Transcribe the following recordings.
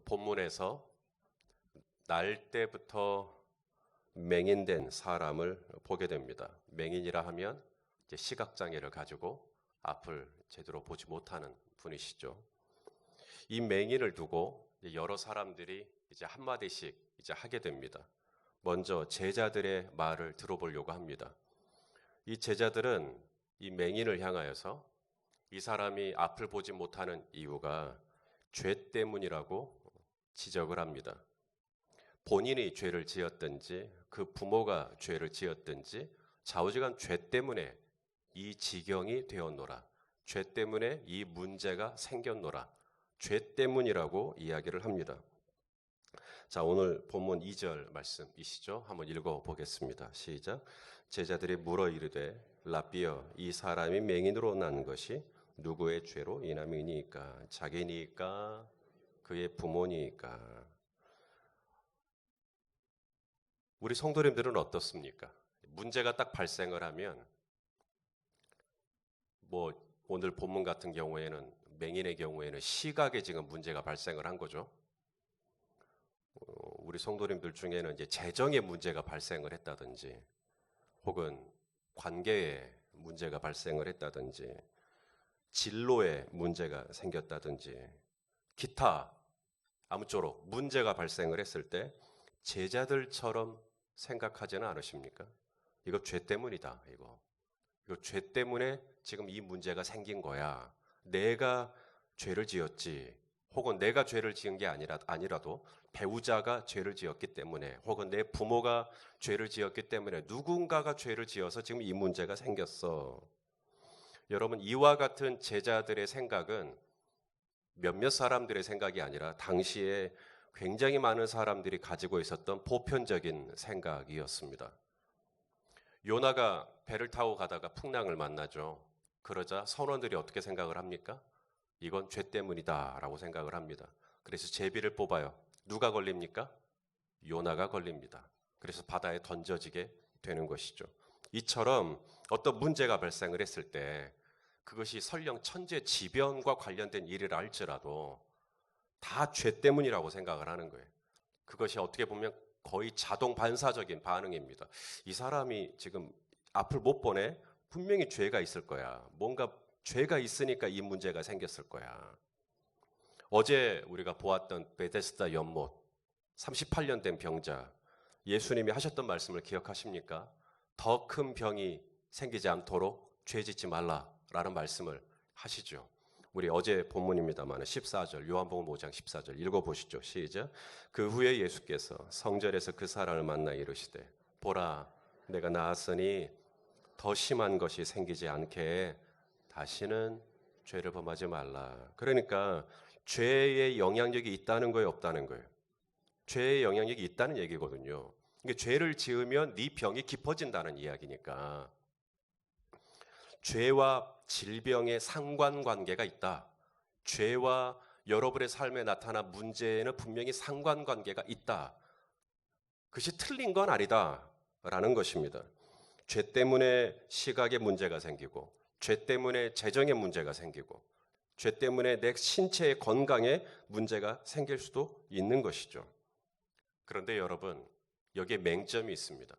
본문에서 날 때부터 맹인된 사람을 보게 됩니다. 맹인이라 하면 이제 시각장애를 가지고 앞을 제대로 보지 못하는 분이시죠. 이 맹인을 두고 여러 사람들이 이제 한마디씩 이제 하게 됩니다. 먼저 제자들의 말을 들어보려고 합니다. 이 제자들은 이 맹인을 향하여서 이 사람이 앞을 보지 못하는 이유가 죄 때문이라고 지적을 합니다. 본인이 죄를 지었든지 그 부모가 죄를 지었든지 좌우지간 죄 때문에 이 지경이 되었노라. 죄 때문에 이 문제가 생겼노라. 죄 때문이라고 이야기를 합니다. 자, 오늘 본문 2절 말씀이시죠? 한번 읽어보겠습니다. 시작. 제자들이 물어 이르되 라비어, 이 사람이 맹인으로 난 것이 누구의 죄로 인함이니까? 자기니까? 그의 부모니까? 우리 성도님들은 어떻습니까? 문제가 딱 발생을 하면 오늘 본문 같은 경우에는 맹인의 경우에는 시각에 지금 문제가 발생을 한 거죠. 우리 성도님들 중에는 이제 재정의 문제가 발생을 했다든지 혹은 관계에 문제가 발생을 했다든지 진로에 문제가 생겼다든지 기타 아무쪼록 문제가 발생을 했을 때 제자들처럼 생각하지는 않으십니까? 이거 죄 때문이다. 이거 죄 때문에 지금 이 문제가 생긴 거야. 내가 죄를 지었지. 혹은 내가 죄를 지은 게 아니라도 배우자가 죄를 지었기 때문에 혹은 내 부모가 죄를 지었기 때문에 누군가가 죄를 지어서 지금 이 문제가 생겼어. 여러분, 이와 같은 제자들의 생각은 몇몇 사람들의 생각이 아니라 당시에 굉장히 많은 사람들이 가지고 있었던 보편적인 생각이었습니다. 요나가 배를 타고 가다가 풍랑을 만나죠. 그러자 선원들이 어떻게 생각을 합니까? 이건 죄 때문이다 라고 생각을 합니다. 그래서 제비를 뽑아요. 누가 걸립니까? 요나가 걸립니다. 그래서 바다에 던져지게 되는 것이죠. 이처럼 어떤 문제가 발생을 했을 때 그것이 설령 천재지변과 관련된 일이라 할지라도 다 죄 때문이라고 생각을 하는 거예요. 그것이 어떻게 보면 거의 자동 반사적인 반응입니다. 이 사람이 지금 앞을 못 보네? 분명히 죄가 있을 거야. 뭔가 죄가 있으니까 이 문제가 생겼을 거야. 어제 우리가 보았던 베데스다 연못, 38년 된 병자, 예수님이 하셨던 말씀을 기억하십니까? 더 큰 병이 생기지 않도록 죄 짓지 말라라는 말씀을 하시죠. 우리 어제 본문입니다만 14절, 요한복음 5장 14절 읽어보시죠. 시작. 그 후에 예수께서 성전에서 그 사람을 만나 이르시되 보라, 내가 나았으니 더 심한 것이 생기지 않게 다시는 죄를 범하지 말라. 그러니까 죄의 영향력이 있다는 거예요, 없다는 거예요? 죄의 영향력이 있다는 얘기거든요. 그러니까 죄를 지으면 네 병이 깊어진다는 이야기니까. 죄와 질병의 상관관계가 있다. 죄와 여러분의 삶에 나타난 문제에는 분명히 상관관계가 있다. 그것이 틀린 건 아니다 라는 것입니다. 죄 때문에 시각에 문제가 생기고 죄 때문에 재정에 문제가 생기고 죄 때문에 내 신체의 건강에 문제가 생길 수도 있는 것이죠. 그런데 여러분, 여기에 맹점이 있습니다.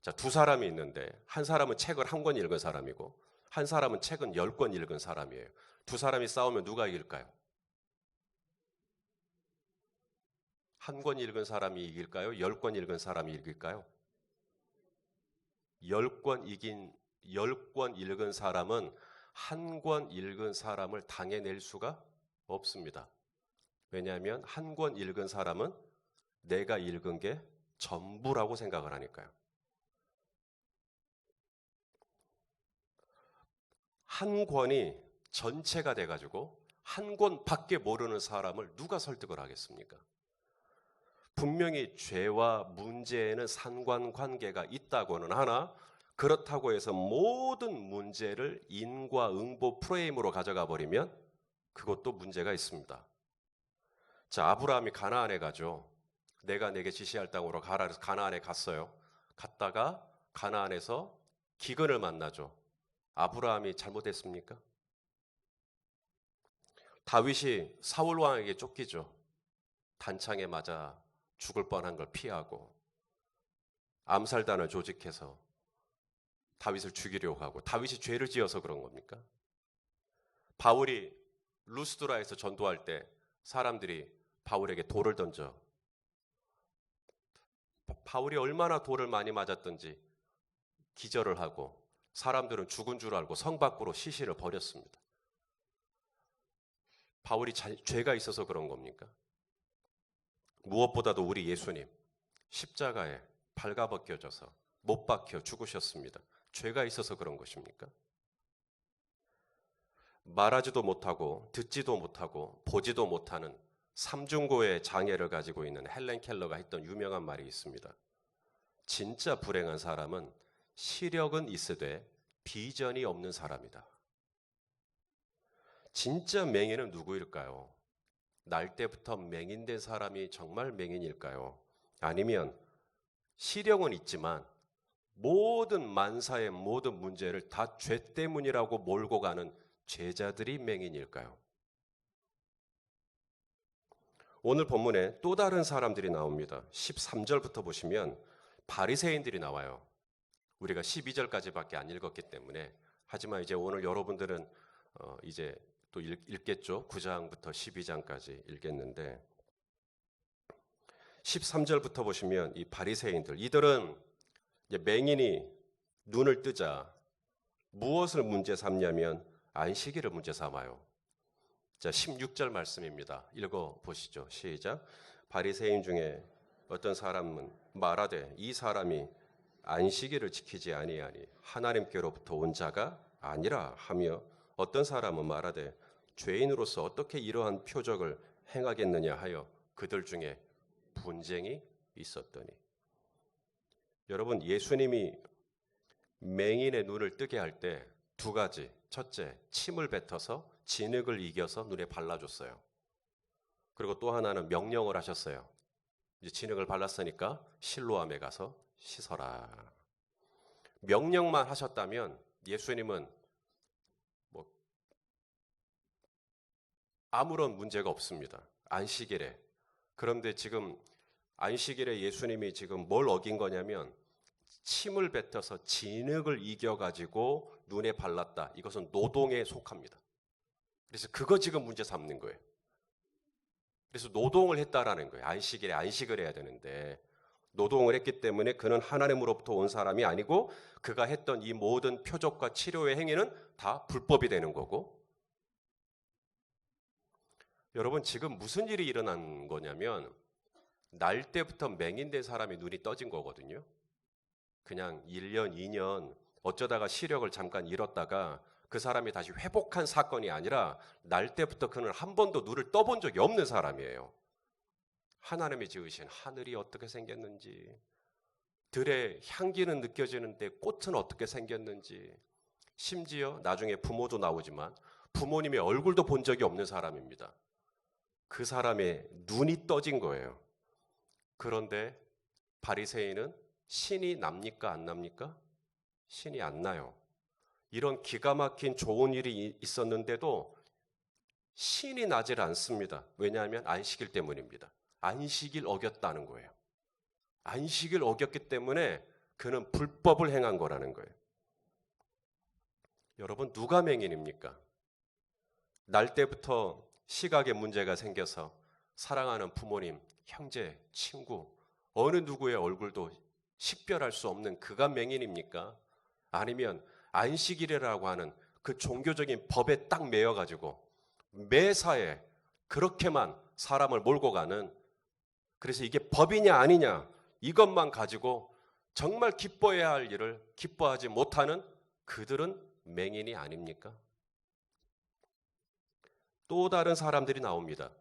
자, 두 사람이 있는데 한 사람은 책을 한 권 읽은 사람이고 한 사람은 책은 10권 읽은 사람이에요. 두 사람이 싸우면 누가 이길까요? 한 권 읽은 사람이 이길까요? 10권 읽은 사람이 이길까요? 10권 읽은 사람은 한 권 읽은 사람을 당해낼 수가 없습니다. 왜냐하면 한 권 읽은 사람은 내가 읽은 게 전부라고 생각을 하니까요. 한 권이 전체가 돼가지고 한 권밖에 모르는 사람을 누가 설득을 하겠습니까? 분명히 죄와 문제에는 상관관계가 있다고는 하나 그렇다고 해서 모든 문제를 인과응보 프레임으로 가져가 버리면 그것도 문제가 있습니다. 자, 아브라함이 가나안에 가죠. 내가 내게 지시할 땅으로 가라 해서 가나안에 갔어요. 갔다가 가나안에서 기근을 만나죠. 아브라함이 단창에 맞아 죽을 뻔한 걸 피하고 암살단을 조직해서 다윗을 죽이려고 하고 다윗이 죄를 지어서 그런 겁니까? 바울이 루스드라에서 전도할 때 사람들이 바울에게 돌을 던져 바울이 얼마나 돌을 많이 맞았던지 기절을 하고 사람들은 죽은 줄 알고 성 밖으로 시신을 버렸습니다. 바울이 죄가 있어서 그런 겁니까? 무엇보다도 우리 예수님 십자가에 발가벗겨져서 못 박혀 죽으셨습니다. 죄가 있어서 그런 것입니까? 말하지도 못하고 듣지도 못하고 보지도 못하는 삼중고의 장애를 가지고 있는 헬렌 켈러가 했던 유명한 말이 있습니다. 진짜 불행한 사람은 시력은 있으되 비전이 없는 사람이다. 진짜 맹인은 누구일까요? 날 때부터 맹인된 사람이 정말 맹인일까요? 아니면 시력은 있지만 모든 만사의 모든 문제를 다 죄 때문이라고 몰고 가는 죄자들이 맹인일까요? 오늘 본문에 또 다른 사람들이 나옵니다. 13절부터 보시면 바리새인들이 나와요. 우리가 12절까지밖에 안 읽었기 때문에 하지만 이제 오늘 여러분들은 이제 또 읽겠죠. 9장부터 12장까지 읽겠는데 13절부터 보시면 이 바리새인들 이들은 이제 맹인이 눈을 뜨자 무엇을 문제 삼냐면 안식일을 문제 삼아요. 자, 16절 말씀입니다. 읽어 보시죠. 시작. 바리새인 중에 어떤 사람은 말하되 이 사람이 안식일을 지키지 아니하니 하나님께로부터 온 자가 아니라 하며 어떤 사람은 말하되 죄인으로서 어떻게 이러한 표적을 행하겠느냐 하여 그들 중에 분쟁이 있었더니. 여러분, 예수님이 맹인의 눈을 뜨게 할 때 두 가지. 첫째, 침을 뱉어서 진흙을 이겨서 눈에 발라줬어요. 그리고 또 하나는 명령을 하셨어요. 이제 진흙을 발랐으니까 실로암에 가서 씻어라. 명령만 하셨다면 예수님은 아무런 문제가 없습니다. 안식일에. 그런데 지금 안식일에 예수님이 지금 뭘 어긴 거냐면 침을 뱉어서 진흙을 이겨가지고 눈에 발랐다. 이것은 노동에 속합니다. 그래서 그거 지금 문제 삼는 거예요. 그래서 노동을 했다라는 거예요. 안식일에 안식을 해야 되는데 노동을 했기 때문에 그는 하나님으로부터 온 사람이 아니고 그가 했던 이 모든 표적과 치료의 행위는 다 불법이 되는 거고. 여러분, 지금 무슨 일이 일어난 거냐면 날 때부터 맹인된 사람이 눈이 떠진 거거든요. 그냥 1년, 2년 어쩌다가 시력을 잠깐 잃었다가 그 사람이 다시 회복한 사건이 아니라 날 때부터 그는 한 번도 눈을 떠본 적이 없는 사람이에요. 하나님이 지으신 하늘이 어떻게 생겼는지, 들의 향기는 느껴지는데 꽃은 어떻게 생겼는지, 심지어 나중에 부모도 나오지만 부모님의 얼굴도 본 적이 없는 사람입니다. 그 사람의 눈이 떠진 거예요. 그런데 바리새인은 신이 납니까 안 납니까? 신이 안 나요. 이런 기가 막힌 좋은 일이 있었는데도 신이 나질 않습니다. 왜냐하면 안식일 때문입니다. 안식일 어겼다는 거예요. 안식일 어겼기 때문에 그는 불법을 행한 거라는 거예요. 여러분, 누가 맹인입니까? 날 때부터 시각에 문제가 생겨서 사랑하는 부모님, 형제, 친구, 어느 누구의 얼굴도 식별할 수 없는 그가 맹인입니까? 아니면 안식일이라고 하는 그 종교적인 법에 딱 매여가지고 매사에 그렇게만 사람을 몰고 가는, 그래서 이게 법이냐 아니냐 이것만 가지고 정말 기뻐해야 할 일을 기뻐하지 못하는 그들은 맹인이 아닙니까? 또 다른 사람들이 나옵니다.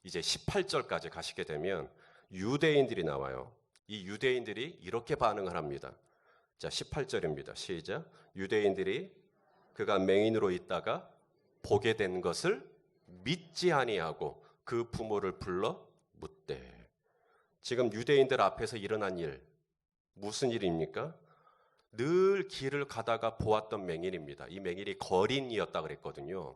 이제 18절까지 가시게 되면 유대인들이 나와요. 이 유대인들이 이렇게 반응을 합니다. 자, 18절입니다. 시작. 유대인들이 그가 맹인으로 있다가 보게 된 것을 믿지 아니하고 그 부모를 불러 묻되. 지금 유대인들 앞에서 일어난 일, 무슨 일입니까? 늘 길을 가다가 보았던 맹인입니다. 이 맹인이 거린이었다 그랬거든요.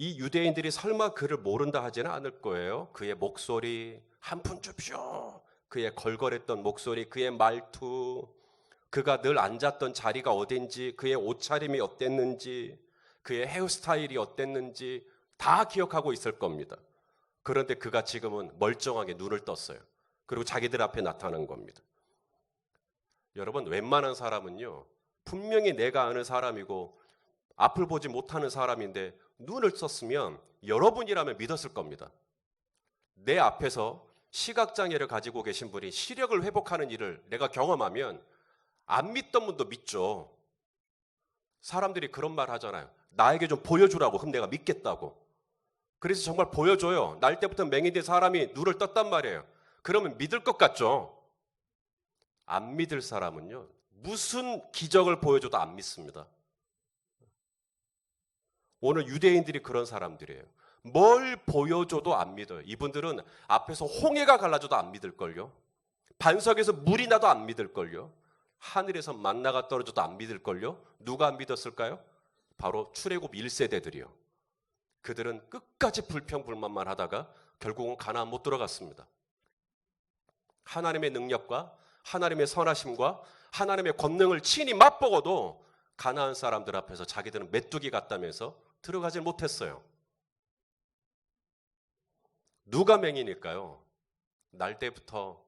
이 유대인들이 설마 그를 모른다 하지는 않을 거예요. 그의 목소리, 한 푼 줍쇼. 그의 걸걸했던 목소리, 그의 말투, 그가 늘 앉았던 자리가 어딘지, 그의 옷차림이 어땠는지, 그의 헤어스타일이 어땠는지 다 기억하고 있을 겁니다. 그런데 그가 지금은 멀쩡하게 눈을 떴어요. 그리고 자기들 앞에 나타난 겁니다. 여러분, 웬만한 사람은요, 분명히 내가 아는 사람이고 앞을 보지 못하는 사람인데 눈을 떴으면 여러분이라면 믿었을 겁니다. 내 앞에서 시각장애를 가지고 계신 분이 시력을 회복하는 일을 내가 경험하면 안 믿던 분도 믿죠. 사람들이 그런 말 하잖아요. 나에게 좀 보여주라고. 그럼 내가 믿겠다고. 그래서 정말 보여줘요. 날 때부터 맹인된 사람이 눈을 떴단 말이에요. 그러면 믿을 것 같죠? 안 믿을 사람은요, 무슨 기적을 보여줘도 안 믿습니다. 오늘 유대인들이 그런 사람들이에요. 뭘 보여줘도 안 믿어요. 이분들은 앞에서 홍해가 갈라져도 안 믿을걸요. 반석에서 물이 나도 안 믿을걸요. 하늘에서 만나가 떨어져도 안 믿을걸요. 누가 안 믿었을까요? 바로 출애굽 1세대들이요. 그들은 끝까지 불평불만만 하다가 결국은 가나안 못 들어갔습니다. 하나님의 능력과 하나님의 선하심과 하나님의 권능을 친히 맛보고도 가나안 사람들 앞에서 자기들은 메뚜기 같다면서 들어가질 못했어요. 누가 맹인일까요? 날 때부터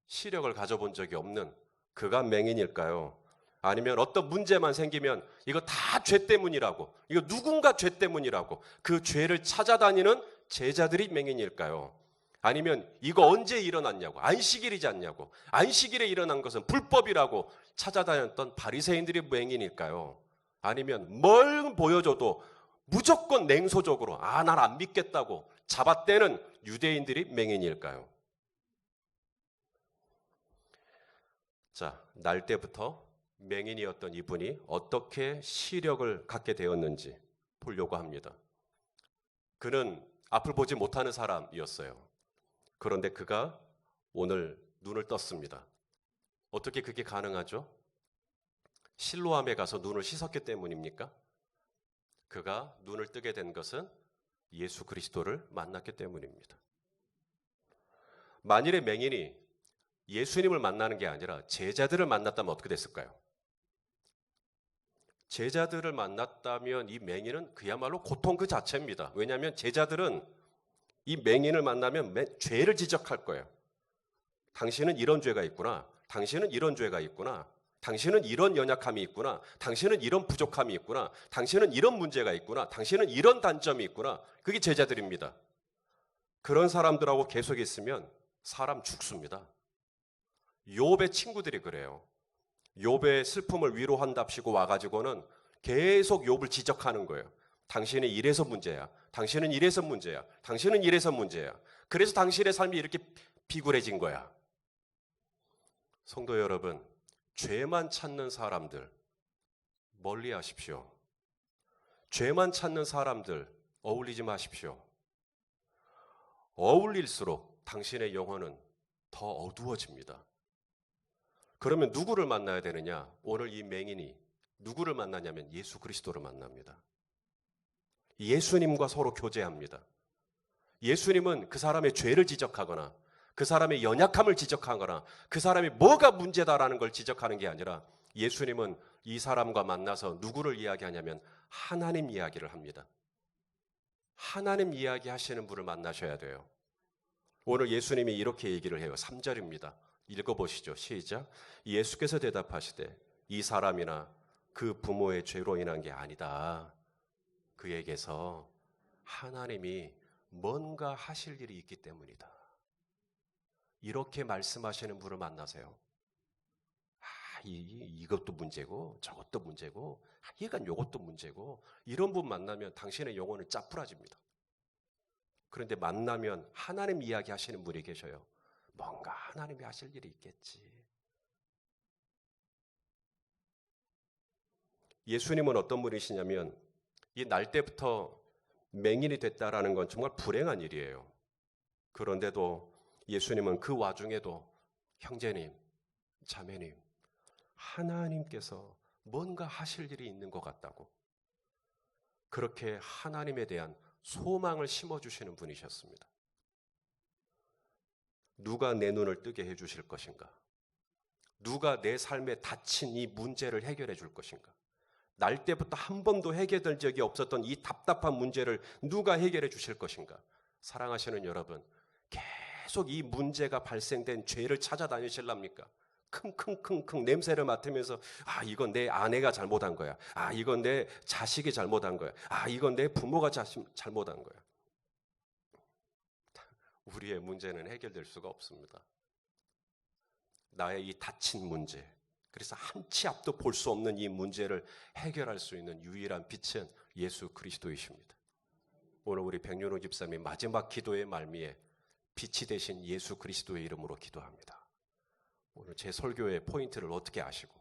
시력을 가져본 적이 없는 그가 맹인일까요? 아니면 어떤 문제만 생기면 이거 다 죄 때문이라고, 이거 누군가 죄 때문이라고 그 죄를 찾아다니는 제자들이 맹인일까요? 아니면 이거 언제 일어났냐고, 안식일이지 않냐고, 안식일에 일어난 것은 불법이라고 찾아다녔던 바리새인들이 맹인일까요? 아니면 뭘 보여줘도 무조건 냉소적으로 난 안 믿겠다고 잡아떼는 유대인들이 맹인일까요? 자, 날 때부터 맹인이었던 이분이 어떻게 시력을 갖게 되었는지 보려고 합니다. 그는 앞을 보지 못하는 사람이었어요. 그런데 그가 오늘 눈을 떴습니다. 어떻게 그게 가능하죠? 실로암에 가서 눈을 씻었기 때문입니까? 그가 눈을 뜨게 된 것은 예수 그리스도를 만났기 때문입니다. 만일에 맹인이 예수님을 만나는 게 아니라 제자들을 만났다면 어떻게 됐을까요? 제자들을 만났다면 이 맹인은 그야말로 고통 그 자체입니다. 왜냐하면 제자들은 이 맹인을 만나면 죄를 지적할 거예요. 당신은 이런 죄가 있구나. 당신은 이런 죄가 있구나. 당신은 이런 연약함이 있구나. 당신은 이런 부족함이 있구나. 당신은 이런 문제가 있구나. 당신은 이런 단점이 있구나. 그게 제자들입니다. 그런 사람들하고 계속 있으면 사람 죽습니다. 욥의 친구들이 그래요. 욥의 슬픔을 위로한답시고 와가지고는 계속 욥을 지적하는 거예요. 당신은 이래서 문제야. 당신은 이래서 문제야. 당신은 이래서 문제야. 그래서 당신의 삶이 이렇게 비굴해진 거야. 성도 여러분, 죄만 찾는 사람들 멀리 하십시오. 죄만 찾는 사람들 어울리지 마십시오. 어울릴수록 당신의 영혼은 더 어두워집니다. 그러면 누구를 만나야 되느냐? 오늘 이 맹인이 누구를 만나냐면 예수 그리스도를 만납니다. 예수님과 서로 교제합니다. 예수님은 그 사람의 죄를 지적하거나 그 사람의 연약함을 지적하거나 그 사람이 뭐가 문제다라는 걸 지적하는 게 아니라 예수님은 이 사람과 만나서 누구를 이야기하냐면 하나님 이야기를 합니다. 하나님 이야기 하시는 분을 만나셔야 돼요. 오늘 예수님이 이렇게 얘기를 해요. 3절입니다. 읽어보시죠. 시작. 예수께서 대답하시되 이 사람이나 그 부모의 죄로 인한 게 아니다. 그에게서 하나님이 뭔가 하실 일이 있기 때문이다. 이렇게 말씀하시는 분을 만나세요. 이것도 문제고 저것도 문제고 하여간 이것도 문제고 이런 분 만나면 당신의 영혼은 짜풀어집니다. 그런데 만나면 하나님 이야기 하시는 분이 계셔요. 뭔가 하나님이 하실 일이 있겠지. 예수님은 어떤 분이시냐면 이 날 때부터 맹인이 됐다라는 건 정말 불행한 일이에요. 그런데도 예수님은 그 와중에도 형제님, 자매님, 하나님께서 뭔가 하실 일이 있는 것 같다고 그렇게 하나님에 대한 소망을 심어주시는 분이셨습니다. 누가 내 눈을 뜨게 해주실 것인가? 누가 내 삶에 닫힌 이 문제를 해결해 줄 것인가? 날 때부터 한 번도 해결된 적이 없었던 이 답답한 문제를 누가 해결해 주실 것인가? 사랑하시는 여러분, 계속 이 문제가 발생된 죄를 찾아다니실랍니까? 킁킁킁킁 냄새를 맡으면서 이건 내 아내가 잘못한 거야. 이건 내 자식이 잘못한 거야. 이건 내 부모가 잘못한 거야. 우리의 문제는 해결될 수가 없습니다. 나의 이 닫힌 문제, 그래서 한 치 앞도 볼 수 없는 이 문제를 해결할 수 있는 유일한 빛은 예수 그리스도이십니다. 오늘 우리 백윤호 집사님의 마지막 기도의 말미에 빛이 되신 예수 그리스도의 이름으로 기도합니다. 오늘 제 설교의 포인트를 어떻게 아시고,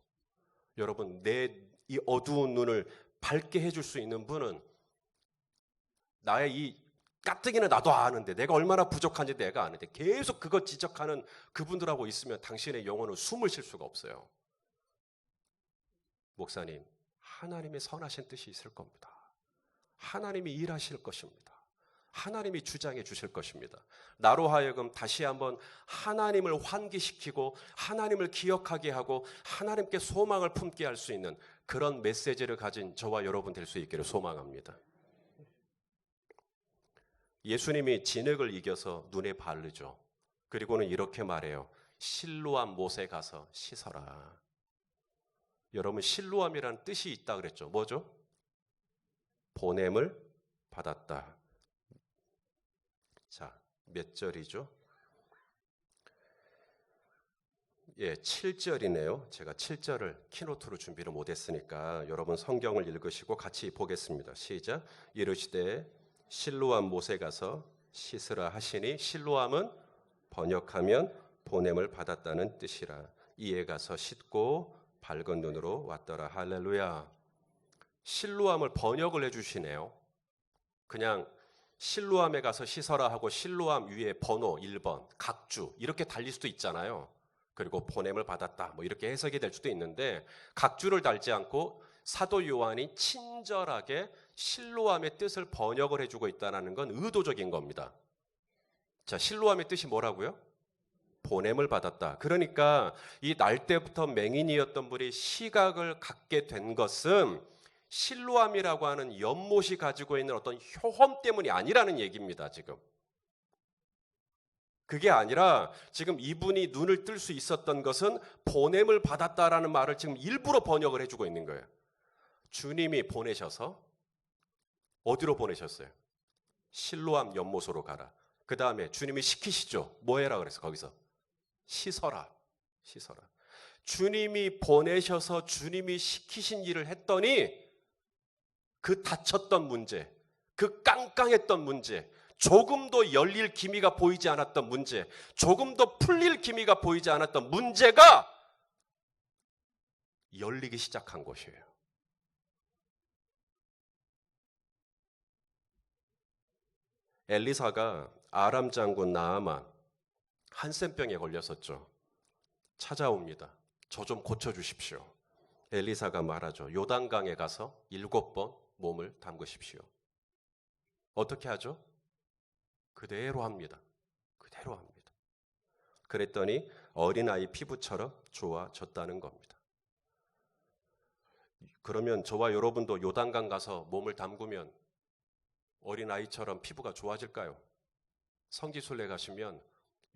여러분, 내 이 어두운 눈을 밝게 해줄 수 있는 분은, 나의 이 가뜩이나 나도 아는데, 내가 얼마나 부족한지 내가 아는데 계속 그것 지적하는 그분들하고 있으면 당신의 영혼은 숨을 쉴 수가 없어요. 목사님, 하나님의 선하신 뜻이 있을 겁니다. 하나님이 일하실 것입니다. 하나님이 주장해 주실 것입니다. 나로 하여금 다시 한번 하나님을 환기시키고 하나님을 기억하게 하고 하나님께 소망을 품게 할 수 있는 그런 메시지를 가진 저와 여러분 될 수 있기를 소망합니다. 예수님이 진흙을 이겨서 눈에 바르죠. 그리고는 이렇게 말해요. 실로암 못에 가서 씻어라. 여러분, 실로암이라는 뜻이 있다 그랬죠. 뭐죠? 보냄을 받았다. 자, 몇 절이죠? 7절이네요. 제가 7절을 키노트로 준비를 못했으니까 여러분 성경을 읽으시고 같이 보겠습니다. 시작. 이르시되 실로암 못에 가서 씻으라 하시니, 실로암은 번역하면 보냄을 받았다는 뜻이라. 이에 가서 씻고 밝은 눈으로 왔더라. 할렐루야. 실로암을 번역을 해주시네요. 그냥 실로암에 가서 씻어라 하고 실로암 위에 번호 1번, 각주 이렇게 달릴 수도 있잖아요. 그리고 보냄을 받았다 이렇게 해석이 될 수도 있는데, 각주를 달지 않고 사도 요한이 친절하게 실로암의 뜻을 번역을 해주고 있다는 건 의도적인 겁니다. 자, 실로암의 뜻이 뭐라고요? 보냄을 받았다. 그러니까 이 날 때부터 맹인이었던 분이 시각을 갖게 된 것은 실로암이라고 하는 연못이 가지고 있는 어떤 효험 때문이 아니라는 얘기입니다. 지금 그게 아니라 지금 이분이 눈을 뜰 수 있었던 것은 보냄을 받았다라는 말을 지금 일부러 번역을 해주고 있는 거예요. 주님이 보내셔서 어디로 보내셨어요? 실로암 연못으로 가라. 그 다음에 주님이 시키시죠. 뭐 해라 그래서 거기서 씻어라. 씻어라. 주님이 보내셔서 주님이 시키신 일을 했더니 그 닫혔던 문제, 그 깡깡했던 문제, 조금도 열릴 기미가 보이지 않았던 문제, 조금도 풀릴 기미가 보이지 않았던 문제가 열리기 시작한 것이에요. 엘리사가 아람 장군 나아만 한센병에 걸렸었죠. 찾아옵니다. 저 좀 고쳐주십시오. 엘리사가 말하죠. 요단강에 가서 7번 몸을 담그십시오. 어떻게 하죠? 그대로 합니다. 그대로 합니다. 그랬더니 어린아이 피부처럼 좋아졌다는 겁니다. 그러면 저와 여러분도 요단강 가서 몸을 담그면 어린아이처럼 피부가 좋아질까요? 성지순례 가시면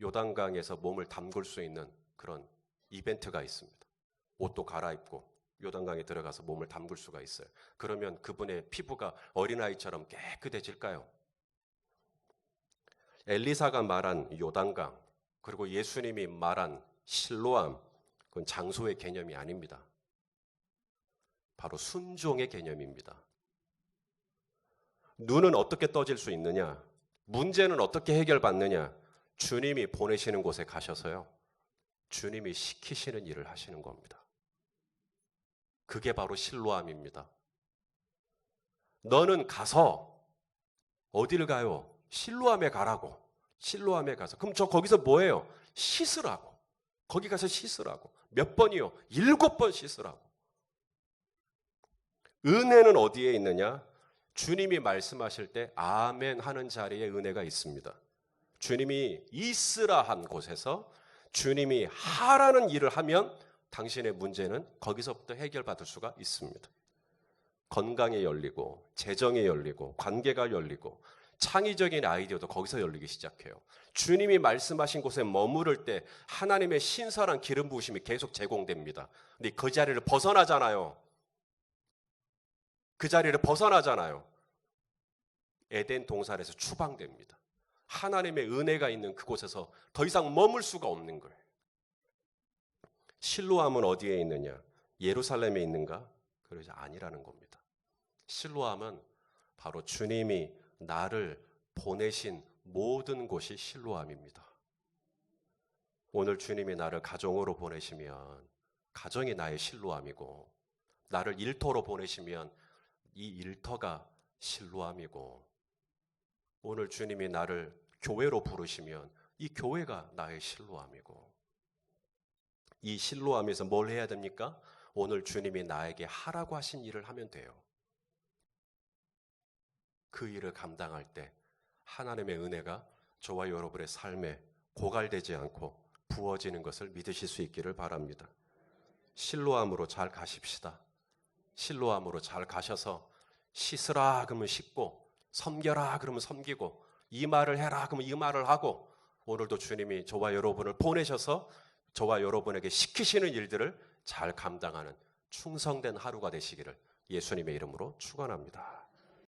요단강에서 몸을 담글 수 있는 그런 이벤트가 있습니다. 옷도 갈아입고 요단강에 들어가서 몸을 담글 수가 있어요. 그러면 그분의 피부가 어린아이처럼 깨끗해질까요? 엘리사가 말한 요단강, 그리고 예수님이 말한 실로암, 그건 장소의 개념이 아닙니다. 바로 순종의 개념입니다. 눈은 어떻게 떠질 수 있느냐? 문제는 어떻게 해결받느냐? 주님이 보내시는 곳에 가셔서요, 주님이 시키시는 일을 하시는 겁니다. 그게 바로 실로암입니다. 너는 가서 어디를 가요? 실로암에 가라고. 실로암에 가서. 그럼 저 거기서 뭐예요? 씻으라고. 거기 가서 씻으라고. 몇 번이요? 7번 씻으라고. 은혜는 어디에 있느냐? 주님이 말씀하실 때 아멘 하는 자리에 은혜가 있습니다. 주님이 있으라 한 곳에서 주님이 하라는 일을 하면 당신의 문제는 거기서부터 해결받을 수가 있습니다. 건강에 열리고, 재정에 열리고, 관계가 열리고, 창의적인 아이디어도 거기서 열리기 시작해요. 주님이 말씀하신 곳에 머무를 때 하나님의 신선한 기름 부으심이 계속 제공됩니다. 근데 그 자리를 벗어나잖아요. 그 자리를 벗어나잖아요. 에덴 동산에서 추방됩니다. 하나님의 은혜가 있는 그곳에서 더 이상 머물 수가 없는 거예요. 실로암은 어디에 있느냐? 예루살렘에 있는가? 그러지 아니라는 겁니다. 실로암은 바로 주님이 나를 보내신 모든 곳이 실로암입니다. 오늘 주님이 나를 가정으로 보내시면 가정이 나의 실로암이고, 나를 일터로 보내시면 이 일터가 실로암이고, 오늘 주님이 나를 교회로 부르시면 이 교회가 나의 실로암이고, 이 실로암에서 뭘 해야 됩니까? 오늘 주님이 나에게 하라고 하신 일을 하면 돼요. 그 일을 감당할 때 하나님의 은혜가 저와 여러분의 삶에 고갈되지 않고 부어지는 것을 믿으실 수 있기를 바랍니다. 실로암으로 잘 가십시다. 실로암으로 잘 가셔서 씻으라 그러면 씻고, 섬겨라 그러면 섬기고, 이 말을 해라 그러면 이 말을 하고, 오늘도 주님이 저와 여러분을 보내셔서 저와 여러분에게 시키시는 일들을 잘 감당하는 충성된 하루가 되시기를 예수님의 이름으로 축원합니다.